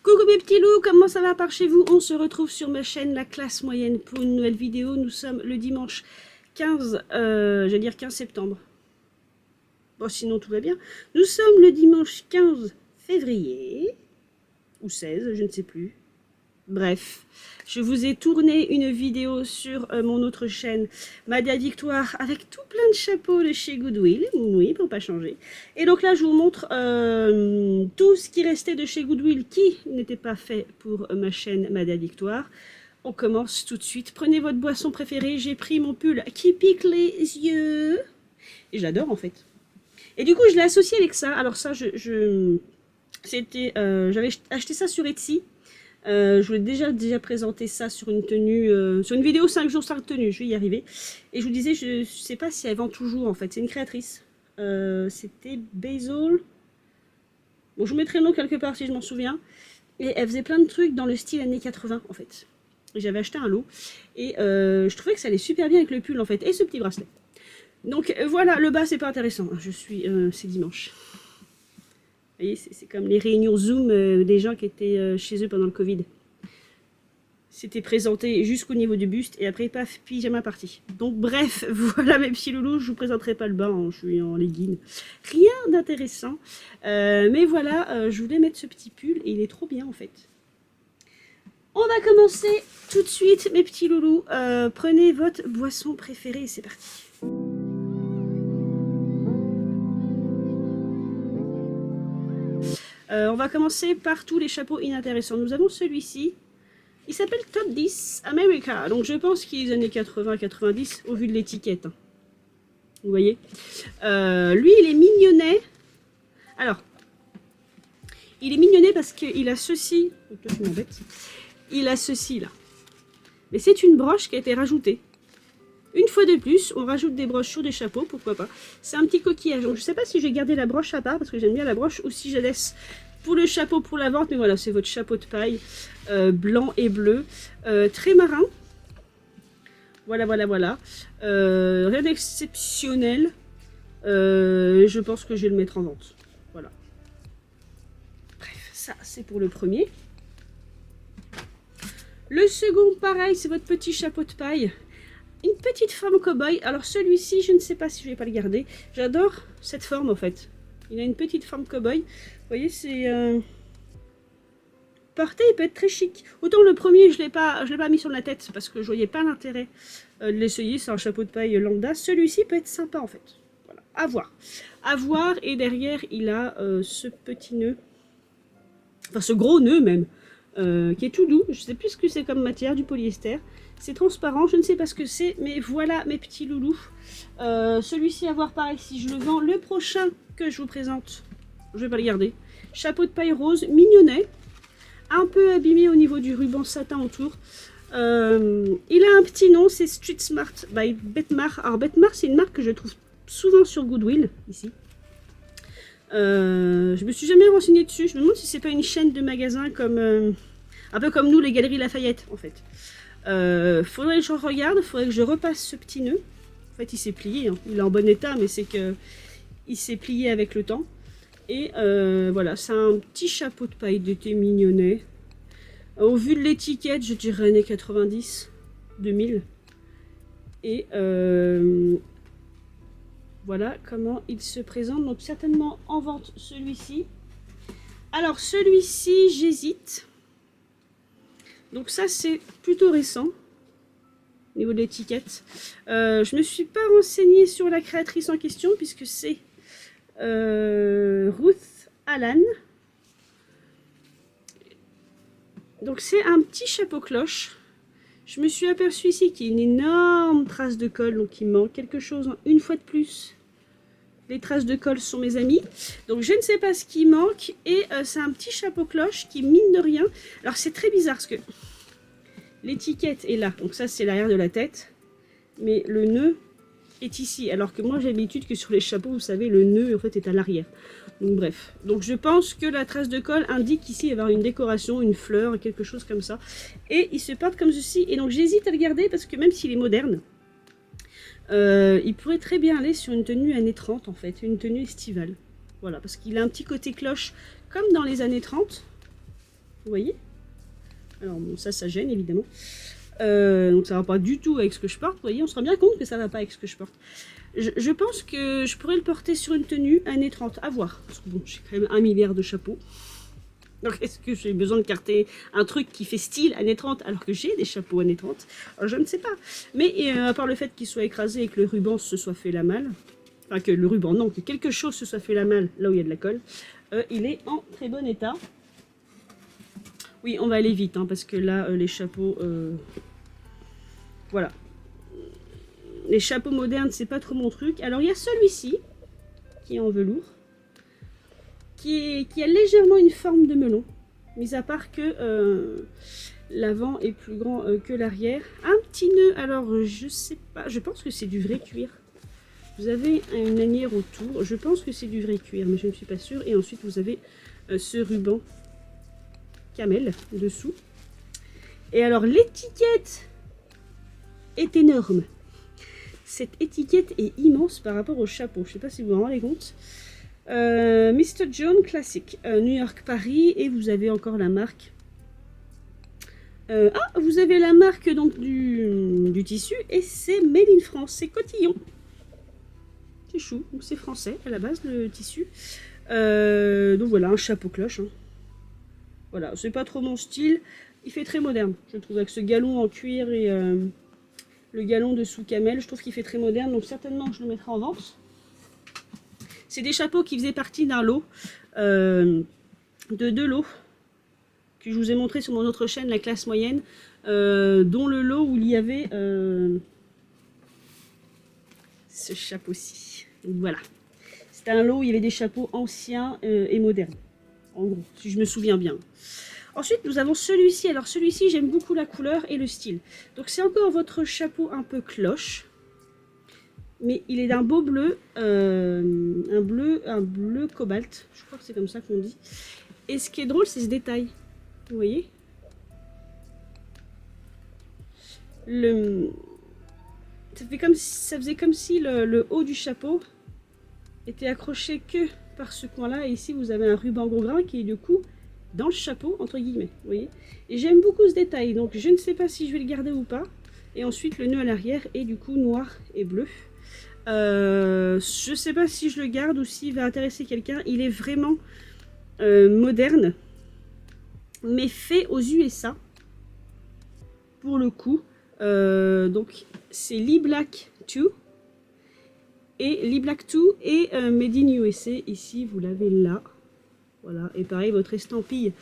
Coucou mes petits loups, comment ça va par chez vous? On se retrouve sur ma chaîne La Classe Moyenne pour une nouvelle vidéo. Nous sommes le dimanche 15, je vais dire 15 septembre. Bon, sinon tout va bien. Nous sommes le dimanche 15 février, ou 16, je ne sais plus. Bref, je vous ai tourné une vidéo sur mon autre chaîne, Madea Victoire, avec tout plein de chapeaux de chez Goodwill. Oui, pour pas changer. Et donc là, je vous montre tout ce qui restait de chez Goodwill qui n'était pas fait pour ma chaîne Madea Victoire. On commence tout de suite. Prenez votre boisson préférée. J'ai pris mon pull qui pique les yeux. Et j'adore en fait. Et du coup, je l'ai associé avec ça. Alors ça, j'avais acheté ça sur Etsy. Je voulais déjà présenter ça sur une tenue, sur une vidéo 5 jours 5 tenues, je vais y arriver. Et je vous disais, je ne sais pas si elle vend toujours en fait, c'est une créatrice. C'était Basil. Bon, je vous mettrai le nom quelque part si je m'en souviens. Et elle faisait plein de trucs dans le style années 80 en fait. J'avais acheté un lot et je trouvais que ça allait super bien avec le pull en fait, et ce petit bracelet. Donc voilà, le bas c'est pas intéressant, c'est dimanche. Vous voyez, c'est comme les réunions Zoom des gens qui étaient chez eux pendant le Covid. C'était présenté jusqu'au niveau du buste et après, paf, pyjama parti. Donc bref, voilà mes petits loulous, je vous présenterai pas le bas, hein, je suis en legging. Rien d'intéressant. Mais voilà, je voulais mettre ce petit pull et il est trop bien en fait. On va commencer tout de suite mes petits loulous. Prenez votre boisson préférée et c'est parti. On va commencer par tous les chapeaux inintéressants. Nous avons celui-ci. Il s'appelle Top 10 America. Donc je pense qu'il est des années 80-90 au vu de l'étiquette. Hein. Vous voyez. Lui, il est mignonnet. Alors, il est mignonnet parce qu'il a ceci. Oh, toi, tu m'embêtes. Il a ceci là. Mais c'est une broche qui a été rajoutée. Une fois de plus, on rajoute des broches sur des chapeaux, pourquoi pas. C'est un petit coquillage. Donc je ne sais pas si je vais garder la broche à part parce que j'aime bien la broche ou si je laisse pour le chapeau pour la vente. Mais voilà, c'est votre chapeau de paille blanc et bleu, très marin. Voilà. Rien d'exceptionnel. Je pense que je vais le mettre en vente. Voilà. Bref, ça c'est pour le premier. Le second, pareil, c'est votre petit chapeau de paille. Une petite forme cow-boy. Alors celui-ci, je ne sais pas si je vais pas le garder. J'adore cette forme en fait. Il a une petite forme cow-boy. Vous voyez, c'est... Porté, il peut être très chic. Autant le premier, je l'ai pas mis sur la tête parce que je voyais pas l'intérêt de l'essayer. C'est un chapeau de paille lambda. Celui-ci peut être sympa en fait. Voilà, à voir. À voir. Et derrière, il a ce petit nœud. Enfin, ce gros nœud même. Qui est tout doux. Je sais plus ce que c'est comme matière, du polyester. C'est transparent, je ne sais pas ce que c'est, mais voilà mes petits loulous. Celui-ci à voir pareil si je le vends. Le prochain que je vous présente, je vais pas le garder. Chapeau de paille rose, mignonnet. Un peu abîmé au niveau du ruban satin autour. Il a un petit nom, c'est Street Smart by Betmar. Alors Betmar, c'est une marque que je trouve souvent sur Goodwill, ici. Je me suis jamais renseignée dessus. Je me demande si c'est pas une chaîne de magasins comme un peu comme nous, les Galeries Lafayette, en fait. Faudrait que je regarde, faudrait que je repasse ce petit nœud. En fait, il s'est plié, hein. Il est en bon état, mais c'est que il s'est plié avec le temps. Et voilà, c'est un petit chapeau de paille d'été mignonnet. Au vu de l'étiquette, je dirais années 90, 2000. Et voilà comment il se présente. Donc certainement en vente celui-ci. Alors celui-ci, j'hésite. Donc ça c'est plutôt récent au niveau de l'étiquette. Je me suis pas renseignée sur la créatrice en question puisque c'est Ruth Allan. Donc c'est un petit chapeau cloche. Je me suis aperçue ici qu'il y a une énorme trace de colle, donc il manque quelque chose une fois de plus. Les traces de colle sont mes amis. Donc je ne sais pas ce qui manque. Et c'est un petit chapeau cloche qui, mine de rien... Alors c'est très bizarre parce que l'étiquette est là. Donc ça c'est l'arrière de la tête. Mais le nœud est ici. Alors que moi j'ai l'habitude que sur les chapeaux, vous savez, le nœud en fait est à l'arrière. Donc bref. Donc je pense que la trace de colle indique qu'ici il va y avoir une décoration, une fleur, quelque chose comme ça. Et il se porte comme ceci. Et donc j'hésite à le garder parce que même s'il est moderne... il pourrait très bien aller sur une tenue années 30 en fait, une tenue estivale. Voilà, parce qu'il a un petit côté cloche comme dans les années 30. vous voyez. Alors bon, ça gêne évidemment. Donc ça va pas du tout avec ce que je porte, vous voyez, on se rend bien compte que ça va pas avec ce que je porte. Je pense que je pourrais le porter sur une tenue années 30, à voir. Parce que bon, j'ai quand même 1 milliard de chapeaux. Donc est-ce que j'ai besoin de carter un truc qui fait style années 30 alors que j'ai des chapeaux années 30? Alors, je ne sais pas. Mais à part le fait qu'il soit écrasé et que le ruban se soit fait la malle, enfin que le ruban, non, que quelque chose se soit fait la malle là où il y a de la colle, il est en très bon état. Oui, on va aller vite, hein, parce que là, les chapeaux... voilà. Les chapeaux modernes, c'est pas trop mon truc. Alors, il y a celui-ci, qui est en velours, qui a légèrement une forme de melon, mis à part que l'avant est plus grand que l'arrière. Un petit nœud, alors, je sais pas, je pense que c'est du vrai cuir. Vous avez une lanière autour, je pense que c'est du vrai cuir, mais je ne suis pas sûre. Et ensuite, vous avez ce ruban camel dessous. Et alors, l'étiquette est énorme. Cette étiquette est immense par rapport au chapeau. Je ne sais pas si vous vous en rendez compte. Mr. John Classic, New York, Paris. Et vous avez encore la marque. Vous avez la marque donc du tissu. Et c'est Made in France. C'est Cotillon. C'est chou. Donc c'est français à la base, le tissu. Donc voilà, un chapeau cloche. Hein. Voilà, c'est pas trop mon style. Il fait très moderne. Je trouve avec ce galon en cuir et... le galon dessous camel, je trouve qu'il fait très moderne, donc certainement je le mettrai en vente. C'est des chapeaux qui faisaient partie d'un lot, de 2 lots, que je vous ai montré sur mon autre chaîne, la classe moyenne, dont le lot où il y avait ce chapeau-ci. Voilà. C'était un lot où il y avait des chapeaux anciens et modernes, en gros, si je me souviens bien. Ensuite, nous avons celui-ci. Alors, celui-ci, j'aime beaucoup la couleur et le style. Donc, c'est encore votre chapeau un peu cloche. Mais il est d'un beau bleu. Un bleu cobalt. Je crois que c'est comme ça qu'on dit. Et ce qui est drôle, c'est ce détail. Vous voyez? Ça faisait comme si le haut du chapeau était accroché que par ce coin-là. Et ici, vous avez un ruban gros grain qui est du coup... dans le chapeau, entre guillemets, vous voyez. Et j'aime beaucoup ce détail, donc je ne sais pas si je vais le garder ou pas. Et ensuite, le nœud à l'arrière est du coup noir et bleu. Je ne sais pas si je le garde ou s'il va intéresser quelqu'un. Il est vraiment moderne, mais fait aux USA, pour le coup. Donc, c'est Lee Black 2. Et Lee Black 2 et Made in USA. Ici, vous l'avez là. Voilà, et pareil, votre estampille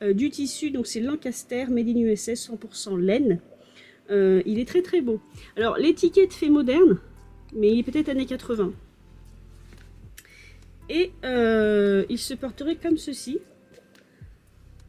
du tissu, donc c'est Lancaster, Made in USA, 100% laine. Il est très très beau. Alors, l'étiquette fait moderne, mais il est peut-être années 80. Et il se porterait comme ceci,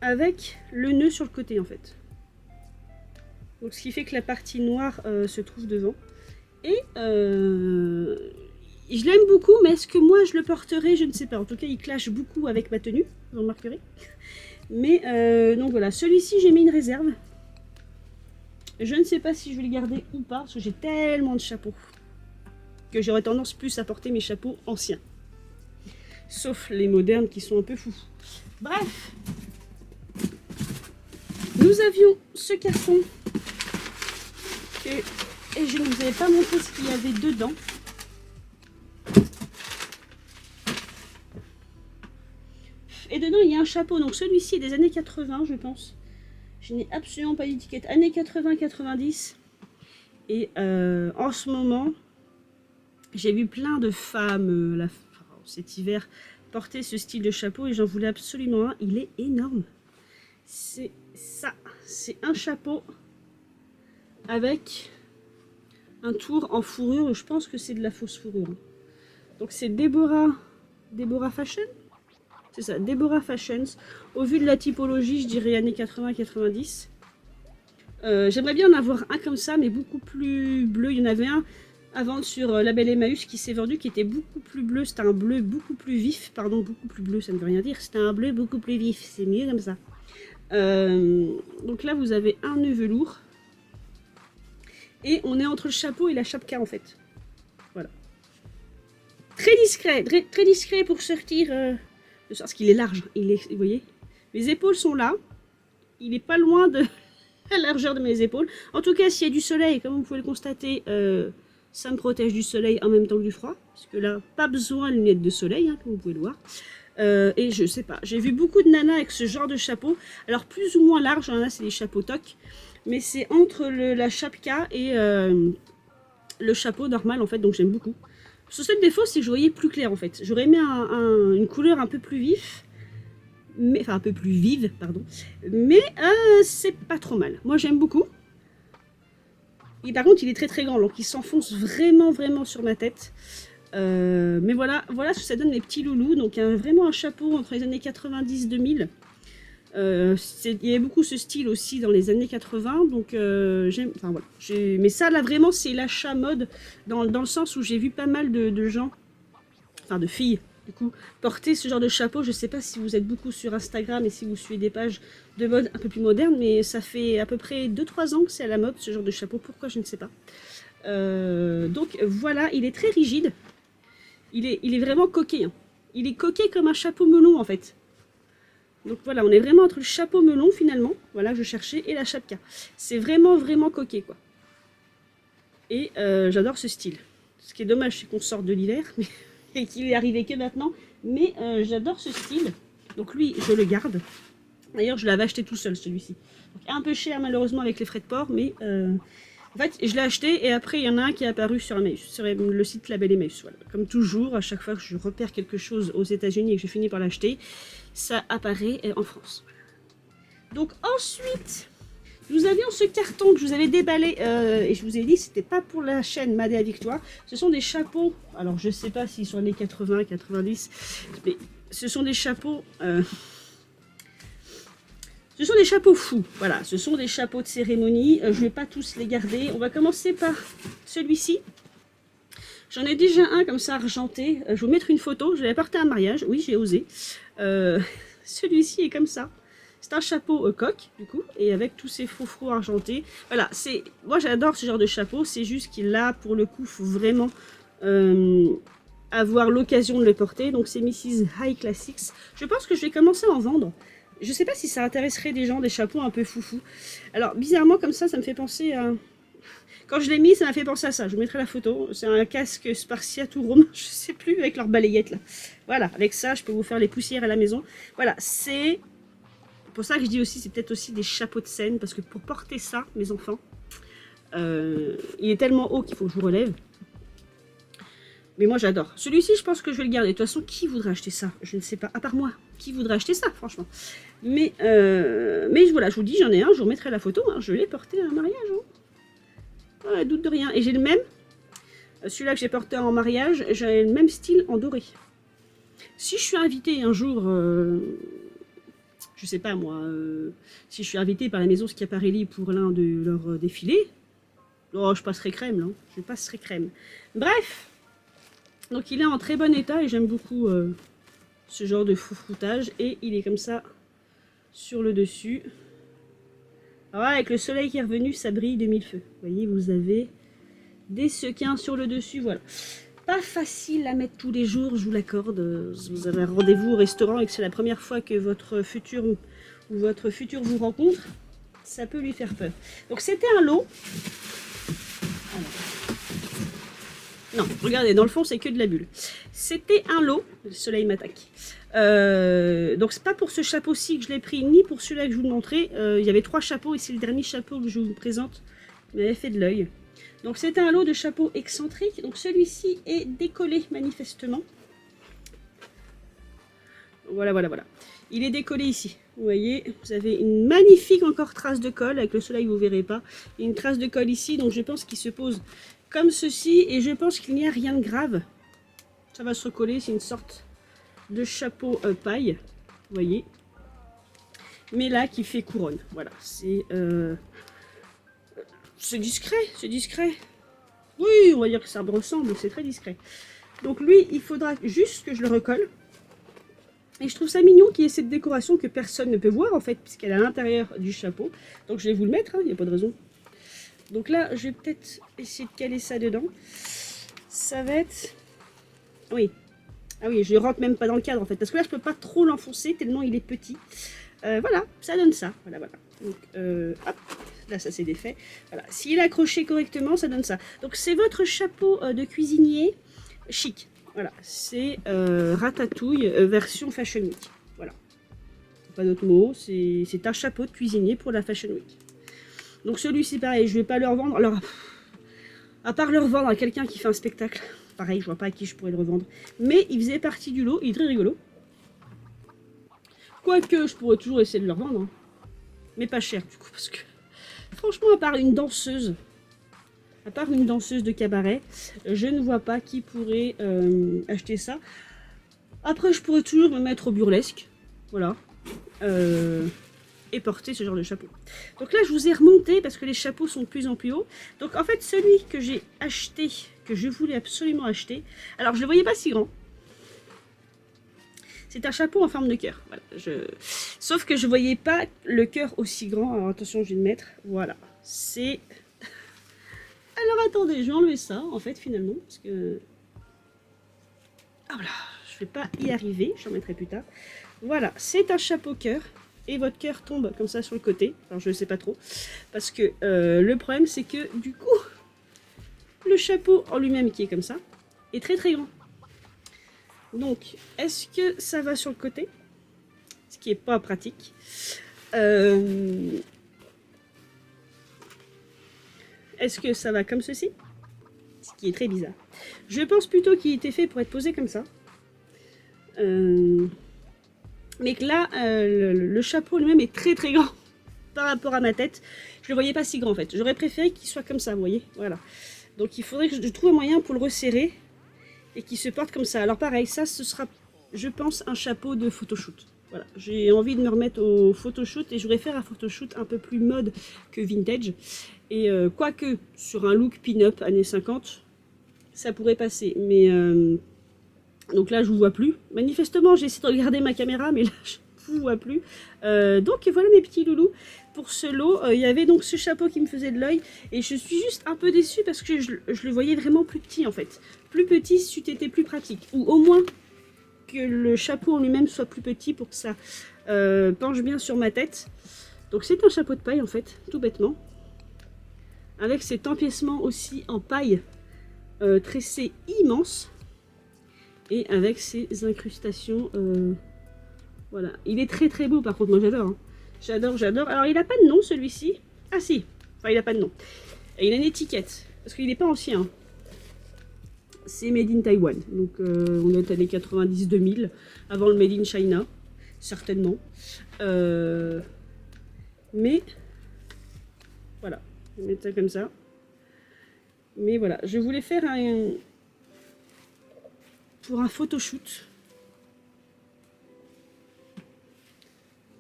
avec le nœud sur le côté en fait. Donc, ce qui fait que la partie noire se trouve devant. Et je l'aime beaucoup, mais est-ce que moi je le porterai? Je ne sais pas. En tout cas, il clash beaucoup avec ma tenue, vous remarquerez. Mais donc voilà, celui-ci, j'ai mis une réserve. Je ne sais pas si je vais le garder ou pas, parce que j'ai tellement de chapeaux que j'aurais tendance plus à porter mes chapeaux anciens. Sauf les modernes qui sont un peu fous. Bref, nous avions ce carton et je ne vous avais pas montré ce qu'il y avait dedans. Et dedans, il y a un chapeau. Donc celui-ci est des années 80, je pense. Je n'ai absolument pas d'étiquette. Années 80-90. Et en ce moment, j'ai vu plein de femmes cet hiver porter ce style de chapeau. Et j'en voulais absolument un. Il est énorme. C'est ça. C'est un chapeau avec un tour en fourrure. Je pense que c'est de la fausse fourrure. Donc c'est Deborah Fashion. C'est ça, Deborah Fashions. Au vu de la typologie, je dirais années 80-90. J'aimerais bien en avoir un comme ça, mais beaucoup plus bleu. Il y en avait un avant sur Label Emmaüs qui s'est vendu, qui était beaucoup plus bleu. C'était un bleu beaucoup plus vif. Pardon, beaucoup plus bleu, ça ne veut rien dire. C'était un bleu beaucoup plus vif. C'est mieux comme ça. Donc là, vous avez un nœud velours. Et on est entre le chapeau et la chapka, en fait. Voilà. Très discret. Très discret pour sortir... parce qu'il est large, vous voyez. Les épaules sont là. il est pas loin de la largeur de mes épaules. En tout cas, s'il y a du soleil, comme vous pouvez le constater, ça me protège du soleil en même temps que du froid. Parce que là, pas besoin de lunettes de soleil, hein, comme vous pouvez le voir. Et je sais pas, j'ai vu beaucoup de nanas avec ce genre de chapeau. Alors plus ou moins large, là c'est des chapeaux toques. Mais c'est entre la chapka et le chapeau normal en fait, donc j'aime beaucoup. Son seul défaut, c'est que je voyais plus clair en fait. J'aurais aimé une couleur un peu plus vif. Mais, enfin un peu plus vive, pardon. Mais c'est pas trop mal. Moi j'aime beaucoup. Et par contre il est très très grand, donc il s'enfonce vraiment vraiment sur ma tête. Mais voilà ce que ça donne les petits loulous. Donc vraiment un chapeau entre les années 90-2000. Il y avait beaucoup ce style aussi dans les années 80. Donc j'aime. Enfin voilà. Mais ça là vraiment c'est l'achat mode dans le sens où j'ai vu pas mal de gens, enfin de filles du coup, porter ce genre de chapeau. Je sais pas si vous êtes beaucoup sur Instagram et si vous suivez des pages de mode un peu plus modernes, mais ça fait à peu près 2-3 ans que c'est à la mode ce genre de chapeau. Pourquoi je ne sais pas. Donc voilà, il est très rigide. Il est vraiment coquet. Hein. Il est coquet comme un chapeau melon en fait. Donc voilà, on est vraiment entre le chapeau melon finalement, voilà que je cherchais, et la chapka. C'est vraiment vraiment coquet quoi. Et j'adore ce style. Ce qui est dommage, c'est qu'on sort de l'hiver et qu'il est arrivé que maintenant. Mais j'adore ce style. Donc lui, je le garde. D'ailleurs, je l'avais acheté tout seul celui-ci. Un peu cher malheureusement avec les frais de port, mais en fait, je l'ai acheté et après, il y en a un qui est apparu sur Emmaüs, sur le site Label Emmaüs. Voilà. Comme toujours, à chaque fois que je repère quelque chose aux États-Unis et que je finis par l'acheter, ça apparaît en France. Donc ensuite, nous avions ce carton que je vous avais déballé et je vous ai dit que c'était pas pour la chaîne Madea Victoire. Ce sont des chapeaux, alors je sais pas s'ils sont les 80, 90, mais ce sont des chapeaux... Ce sont des chapeaux fous, voilà, ce sont des chapeaux de cérémonie, je ne vais pas tous les garder. On va commencer par celui-ci. J'en ai déjà un comme ça argenté, je vais vous mettre une photo, je l'ai porté à un mariage, oui j'ai osé. Celui-ci est comme ça, c'est un chapeau coque du coup, et avec tous ces froufrous argentés. Voilà, moi j'adore ce genre de chapeau, c'est juste qu'il a pour le coup, il faut vraiment avoir l'occasion de le porter. Donc c'est Mrs. High Classics, je pense que je vais commencer à en vendre. Je sais pas si ça intéresserait des gens, des chapeaux un peu foufou. Alors, bizarrement, comme ça me fait penser à... Quand je l'ai mis, ça m'a fait penser à ça. Je vous mettrai la photo. C'est un casque spartiate ou romain, je sais plus, avec leur balayette, là. Voilà, avec ça, je peux vous faire les poussières à la maison. Voilà, c'est... Pour ça que je dis aussi, c'est peut-être aussi des chapeaux de scène, parce que pour porter ça, mes enfants, il est tellement haut qu'il faut que je vous relève. Mais moi j'adore. Celui-ci, je pense que je vais le garder. De toute façon, qui voudrait acheter ça? Je ne sais pas. À part moi, qui voudrait acheter ça, franchement? Mais voilà, je vous dis, j'en ai un. Je vous remettrai la photo. Hein, je l'ai porté à un mariage. Hein. Ouais, doute de rien. Et j'ai le même. Celui-là que j'ai porté en mariage, j'ai le même style en doré. Si je suis invitée un jour, je sais pas moi, si je suis invitée par la maison Schiaparelli pour l'un de leurs défilés, oh, je passerai crème là. Je passerai crème. Bref. Donc il est en très bon état et j'aime beaucoup ce genre de froufroutage. Et il est comme ça sur le dessus. Alors là, avec le soleil qui est revenu, ça brille de mille feux. Vous voyez, vous avez des sequins sur le dessus, voilà. Pas facile à mettre tous les jours, je vous l'accorde. Vous avez un rendez-vous au restaurant et que c'est la première fois que votre futur vous rencontre, ça peut lui faire peur. Donc c'était un lot. Non, regardez, dans le fond, c'est que de la bulle. C'était un lot. Le soleil m'attaque. Donc, c'est pas pour ce chapeau-ci que je l'ai pris, ni pour celui-là que je vous le montrais. Il y avait 3 chapeaux, et c'est le dernier chapeau que je vous présente. Il m'avait fait de l'œil. Donc, c'était un lot de chapeaux excentriques. Donc, celui-ci est décollé, manifestement. Voilà, voilà, voilà. Il est décollé ici. Vous voyez, vous avez une magnifique encore trace de colle. Avec le soleil, vous ne verrez pas. Il y a une trace de colle ici, donc je pense qu'il se pose comme ceci, et je pense qu'il n'y a rien de grave. Ça va se recoller, c'est une sorte de chapeau paille, vous voyez. Mais là, qui fait couronne. Voilà, c'est discret, c'est discret. Oui, on va dire que ça me ressemble, c'est très discret. Donc lui, il faudra juste que je le recolle. Et je trouve ça mignon qu'il y ait cette décoration que personne ne peut voir, en fait, puisqu'elle est à l'intérieur du chapeau. Donc je vais vous le mettre, il n'y a pas de raison. Donc là, je vais peut-être essayer de caler ça dedans. Ça va être... Oui. Ah oui, je ne rentre même pas dans le cadre, en fait. Parce que là, je ne peux pas trop l'enfoncer, tellement il est petit. Voilà, ça donne ça. Voilà, voilà. Donc, hop, là, ça c'est défait. Voilà, s'il est accroché correctement, ça donne ça. Donc, c'est votre chapeau de cuisinier chic. Voilà, c'est Ratatouille version Fashion Week. Voilà, pas d'autre mot, c'est un chapeau de cuisinier pour la Fashion Week. Donc celui-ci, pareil, je vais pas le revendre. Alors, à part le revendre à quelqu'un qui fait un spectacle, pareil, je vois pas à qui je pourrais le revendre. Mais il faisait partie du lot, il est très rigolo. Quoique, je pourrais toujours essayer de le revendre. Hein. Mais pas cher, du coup, parce que... Franchement, à part une danseuse de cabaret, je ne vois pas qui pourrait acheter ça. Après, je pourrais toujours me mettre au burlesque. Voilà. Et porter ce genre de chapeau. Donc là, je vous ai remonté parce que les chapeaux sont de plus en plus hauts. Donc en fait, celui que j'ai acheté, que je voulais absolument acheter, alors je ne le voyais pas si grand. C'est un chapeau en forme de cœur. Voilà, sauf que je ne voyais pas le cœur aussi grand. Alors attention, je vais le mettre. Voilà. C'est... Alors attendez, je vais enlever ça, en fait, finalement. Parce que... Ah voilà, je ne vais pas y arriver. Je en mettrai plus tard. Voilà, c'est un chapeau cœur. Et votre cœur tombe comme ça sur le côté. Alors je ne sais pas trop. Parce que le problème, c'est que du coup, le chapeau en lui-même qui est comme ça, est très très grand. Donc, est-ce que ça va sur le côté? Ce qui n'est pas pratique. Est-ce que ça va comme ceci? Ce qui est très bizarre. Je pense plutôt qu'il était fait pour être posé comme ça. Mais que là, le chapeau lui-même est très très grand par rapport à ma tête. Je le voyais pas si grand en fait. J'aurais préféré qu'il soit comme ça, vous voyez. Voilà. Donc il faudrait que je trouve un moyen pour le resserrer et qu'il se porte comme ça. Alors pareil, ça ce sera, je pense, un chapeau de photoshoot. Voilà. J'ai envie de me remettre au photoshoot et je voudrais faire un photoshoot un peu plus mode que vintage. Et quoique sur un look pin-up années 50, ça pourrait passer. Mais... donc là, je ne vous vois plus. Manifestement, j'ai essayé de regarder ma caméra, mais là, je ne vous vois plus. Donc voilà mes petits loulous. Pour ce lot, il y avait donc ce chapeau qui me faisait de l'œil. Et je suis juste un peu déçue parce que je le voyais vraiment plus petit en fait. Plus petit, c'eût été plus pratique. Ou au moins que le chapeau en lui-même soit plus petit pour que ça penche bien sur ma tête. Donc c'est un chapeau de paille en fait, tout bêtement. Avec cet empiècement aussi en paille tressé immense. Et avec ces incrustations, voilà. Il est très très beau par contre, moi j'adore. Hein. J'adore, j'adore. Alors il n'a pas de nom celui-ci. Ah si, enfin il n'a pas de nom. Et il a une étiquette, parce qu'il n'est pas ancien. Hein. C'est Made in Taiwan. Donc on est années 90-2000, avant le Made in China, certainement. Mais, voilà, je vais mettre ça comme ça. Mais voilà, je voulais faire pour un photoshoot.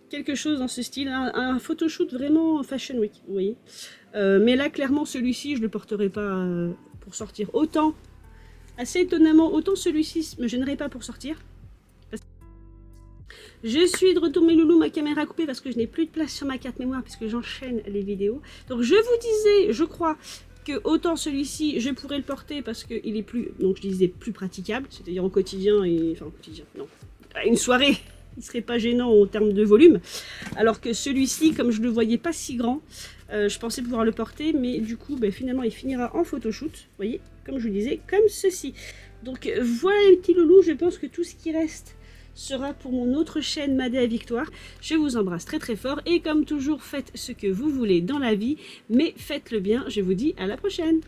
Quelque chose dans ce style, un photoshoot vraiment Fashion Week, vous voyez. Mais là, clairement, celui-ci, je ne le porterai pas pour sortir. Autant, assez étonnamment, autant celui-ci me gênerait pas pour sortir. Je suis de retour mes loulous, ma caméra coupée parce que je n'ai plus de place sur ma carte mémoire puisque j'enchaîne les vidéos. Donc je vous disais, je crois, que autant celui-ci, je pourrais le porter parce qu'il est plus, donc je disais plus praticable, c'est-à-dire au quotidien, et enfin au quotidien, non, à une soirée, il serait pas gênant en termes de volume, alors que celui-ci, comme je le voyais pas si grand, je pensais pouvoir le porter, mais du coup, ben, finalement, il finira en photoshoot, vous voyez, comme je vous disais, comme ceci. Donc voilà les petits loulous, je pense que tout ce qui reste sera pour mon autre chaîne Madé à Victoire. Je vous embrasse très très fort et comme toujours, faites ce que vous voulez dans la vie, mais faites-le bien. Je vous dis à la prochaine.